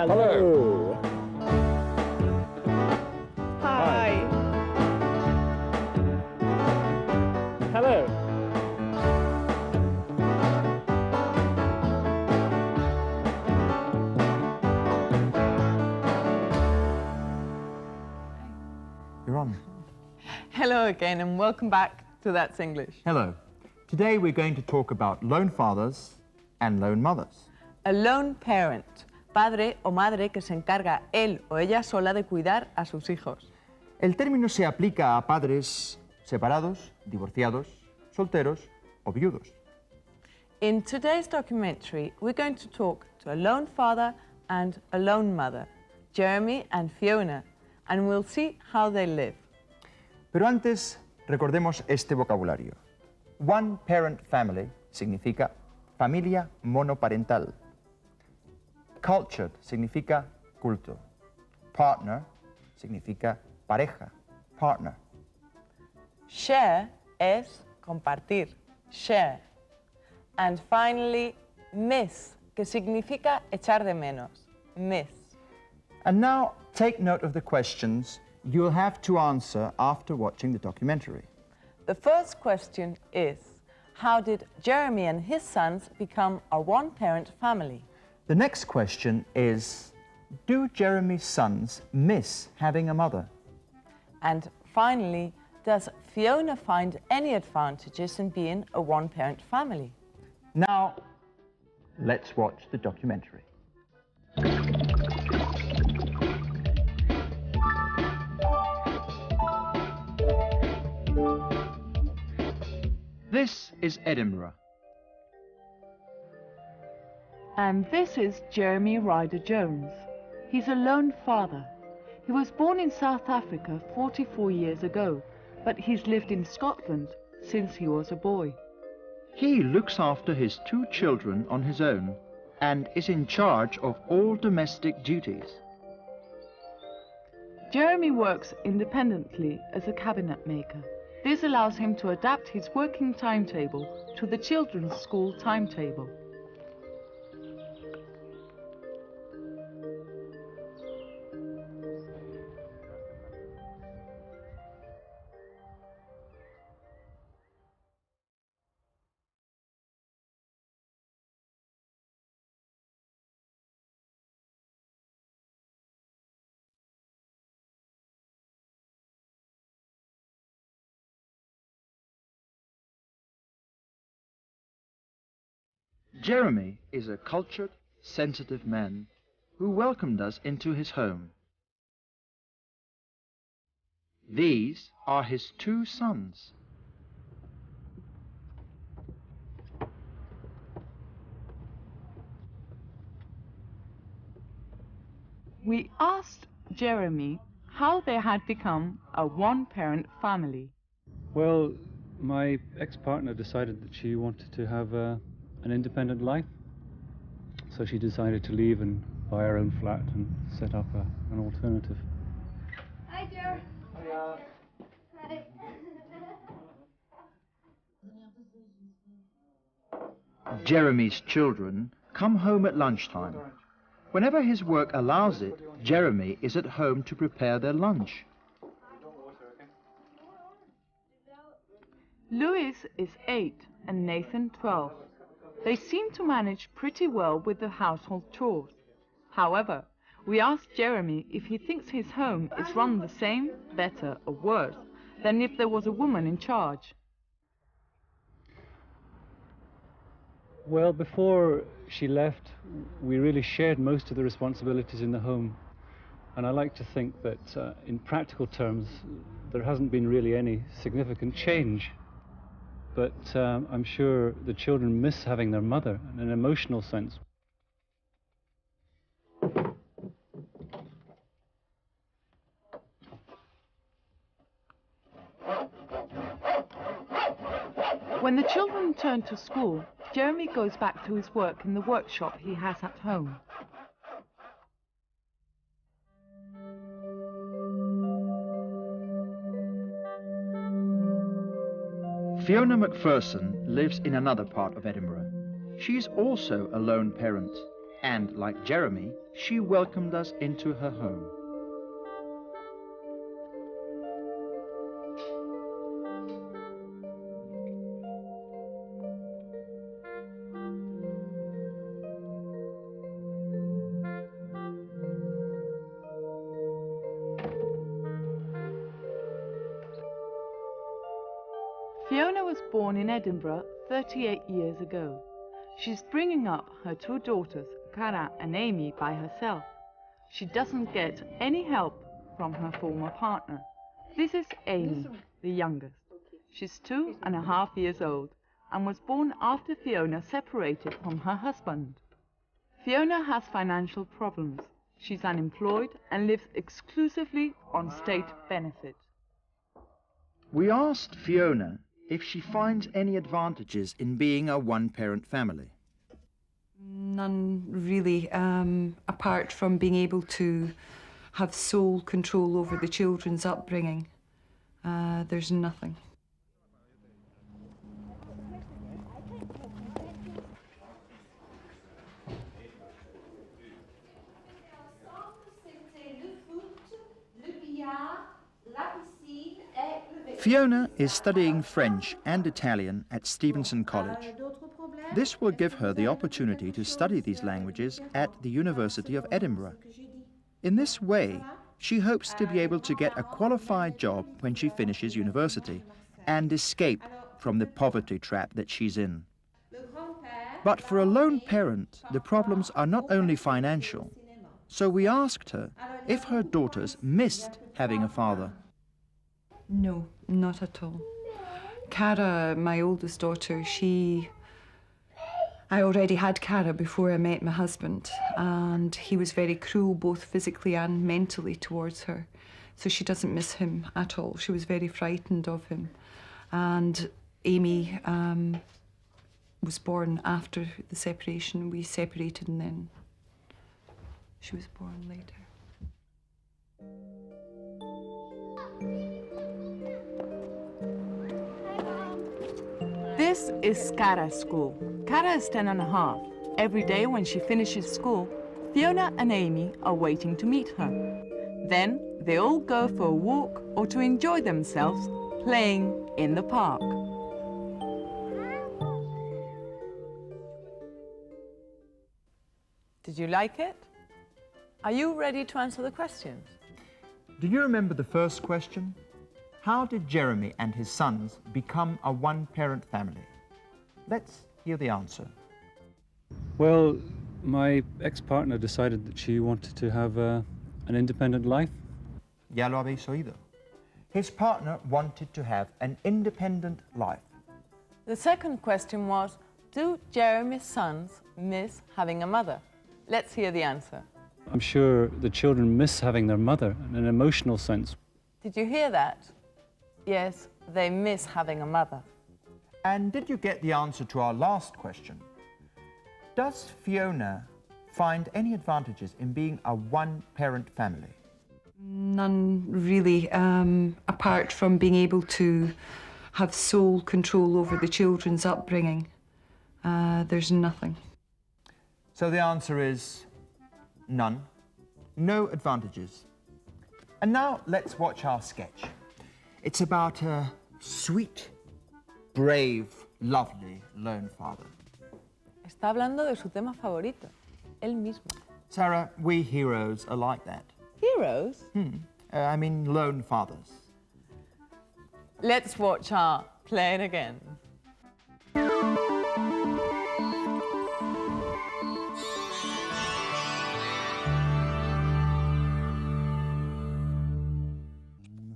Hello. Hi. Hello. You're on. Hello again and welcome back to That's English. Hello. Today we're going to talk about lone fathers and lone mothers. A lone parent, padre o madre que se encarga él o ella sola de cuidar a sus hijos. El término se aplica a padres separados, divorciados, solteros o viudos. In today's documentary, we're going to talk to a lone father and a lone mother, Jeremy and Fiona, and we'll see how they live. Pero antes, recordemos este vocabulario. One parent family significa familia monoparental. Cultured significa culto. Partner significa pareja, partner. Share es compartir, share. And finally, miss, que significa echar de menos, miss. And now, take note of the questions you'll have to answer after watching the documentary. The first question is, how did Jeremy and his sons become a one-parent family? The next question is, do Jeremy's sons miss having a mother? And finally, does Fiona find any advantages in being a one-parent family? Now, let's watch the documentary. This is Edinburgh. And this is Jeremy Ryder Jones. He's a lone father. He was born in South Africa 44 years ago, but he's lived in Scotland since he was a boy. He looks after his 2 children on his own and is in charge of all domestic duties. Jeremy works independently as a cabinet maker. This allows him to adapt his working timetable to the children's school timetable. Jeremy is a cultured, sensitive man who welcomed us into his home. These are his 2 sons. We asked Jeremy how they had become a one-parent family. Well, my ex-partner decided that she wanted to have an independent life. So she decided to leave and buy her own flat and set up an alternative. Hi, Jer. Hiya. Hi. Jeremy's children come home at lunchtime. Whenever his work allows it, Jeremy is at home to prepare their lunch. Louis is 8 and Nathan 12. They seem to manage pretty well with the household chores. However, we asked Jeremy if he thinks his home is run the same, better or worse than if there was a woman in charge. Well, before she left, we really shared most of the responsibilities in the home. And I like to think that in practical terms, there hasn't been really any significant change. But I'm sure the children miss having their mother in an emotional sense. When the children turn to school, Jeremy goes back to his work in the workshop he has at home. Fiona McPherson lives in another part of Edinburgh. She is also a lone parent And like Jeremy, she welcomed us into her home. Fiona was born in Edinburgh 38 years ago. She's bringing up her two daughters, Cara and Amy, by herself. She doesn't get any help from her former partner. This is Amy, the youngest. She's 2.5 years old and was born after Fiona separated from her husband. Fiona has financial problems. She's unemployed and lives exclusively on state benefit. We asked Fiona if she finds any advantages in being a one-parent family. None really, apart from being able to have sole control over the children's upbringing. There's nothing. Fiona is studying French and Italian at Stevenson College. This will give her the opportunity to study these languages at the University of Edinburgh. In this way, she hopes to be able to get a qualified job when she finishes university and escape from the poverty trap that she's in. But for a lone parent, the problems are not only financial. So we asked her if her daughters missed having a father. No, not at all. Cara, my oldest daughter, I already had Cara before I met my husband, and he was very cruel both physically and mentally towards her. So she doesn't miss him at all. She was very frightened of him. And Amy was born after the separation. We separated and then she was born later. This is Cara's school. Cara is 10.5. Every day when she finishes school, Fiona and Amy are waiting to meet her. Then they all go for a walk or to enjoy themselves playing in the park. Did you like it? Are you ready to answer the questions? Do you remember the first question? How did Jeremy and his sons become a one-parent family? Let's hear the answer. Well, my ex-partner decided that she wanted to have an independent life. Ya lo habéis oído. His partner wanted to have an independent life. The second question was, do Jeremy's sons miss having a mother? Let's hear the answer. I'm sure the children miss having their mother in an emotional sense. Did you hear that? Yes, they miss having a mother. And did you get the answer to our last question? Does Fiona find any advantages in being a one-parent family? None really, apart from being able to have sole control over the children's upbringing. There's nothing. So the answer is none. No advantages. And now let's watch our sketch. It's about a sweet, brave, lovely lone father. Está hablando de su tema favorito, él mismo. Sarah, we heroes are like that. Heroes? I mean lone fathers. Let's watch our Play It Again.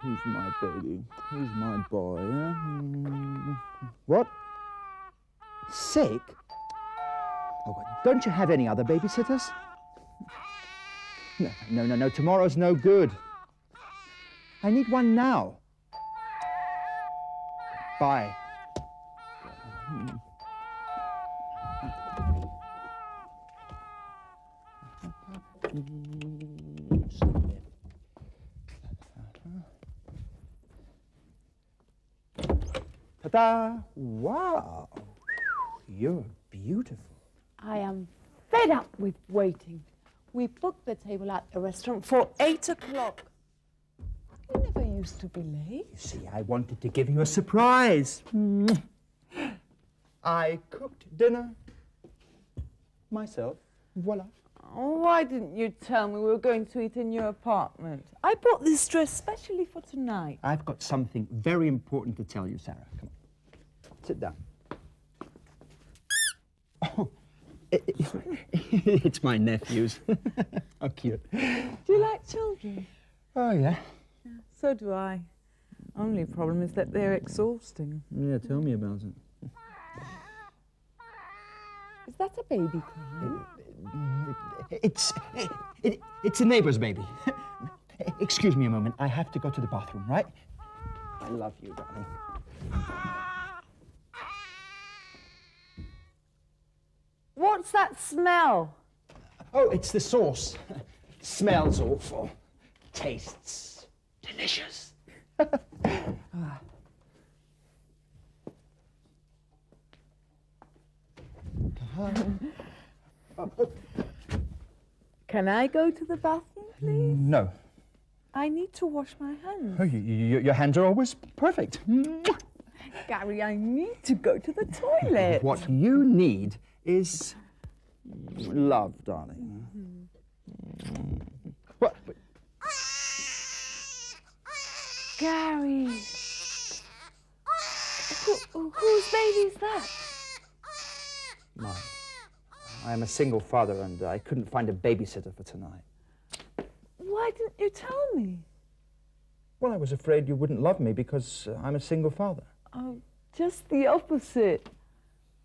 Who's my baby? Who's my boy? What? Sick? Oh, don't you have any other babysitters? No. Tomorrow's no good. I need one now. Bye. Ta-da! Wow! You're beautiful. I am fed up with waiting. We booked the table at the restaurant for 8 o'clock. You never used to be late. See, I wanted to give you a surprise. I cooked dinner myself. Voila. Oh, why didn't you tell me we were going to eat in your apartment? I bought this dress specially for tonight. I've got something very important to tell you, Sarah. Come on. Sit down. Oh, it's my nephew's. How cute. Do you like children? Oh, yeah. So do I. Only problem is that they're exhausting. Yeah, tell me about it. Is that a baby crying? It's a neighbor's baby. Excuse me a moment. I have to go to the bathroom, right? I love you, darling. What's that smell? Oh, it's the sauce. Smells awful. Tastes delicious. Can I go to the bathroom, please? No. I need to wash my hands. Oh, your hands are always perfect. Gary, I need to go to the toilet. What you need is love, darling. What? Gary. Whose baby is that? Mine. I am a single father and I couldn't find a babysitter for tonight. Why didn't you tell me? Well, I was afraid you wouldn't love me because I'm a single father. Oh, just the opposite.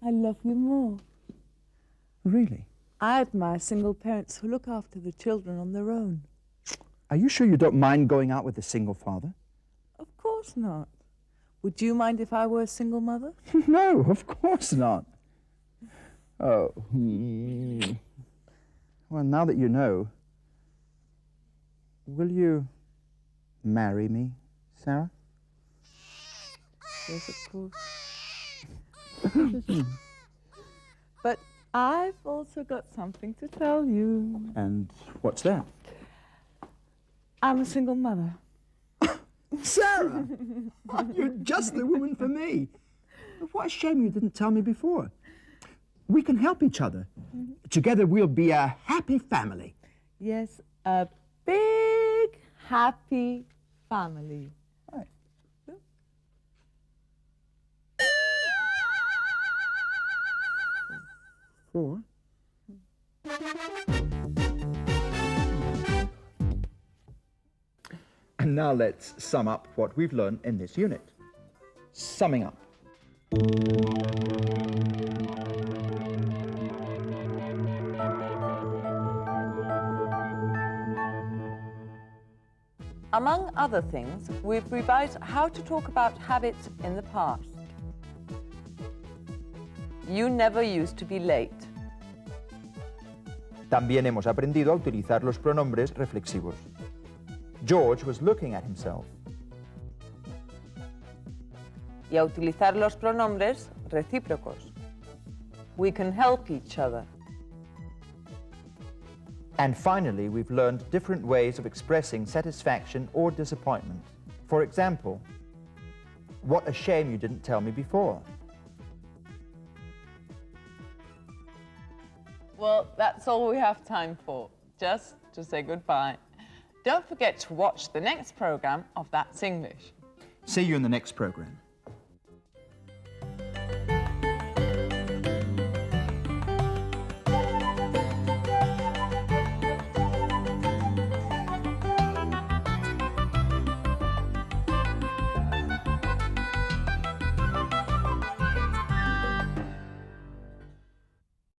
I love you more. Really? I admire single parents who look after the children on their own. Are you sure you don't mind going out with a single father? Of course not. Would you mind if I were a single mother? No, of course not. Oh. Well, now that you know, will you marry me, Sarah? Yes, of course. But I've also got something to tell you. And what's that? I'm a single mother. Sarah! You're just the woman for me. What a shame you didn't tell me before. We can help each other. Together we'll be a happy family. Yes, a big, happy family. Right. Four. And now let's sum up what we've learned in this unit. Summing up. Among other things, we've revised how to talk about habits in the past. You never used to be late. También hemos aprendido a utilizar los pronombres reflexivos. George was looking at himself. Y a utilizar los pronombres recíprocos. We can help each other. And finally, we've learned different ways of expressing satisfaction or disappointment. For example, what a shame you didn't tell me before. Well, that's all we have time for, just to say goodbye. Don't forget to watch the next program of That's English. See you in the next program.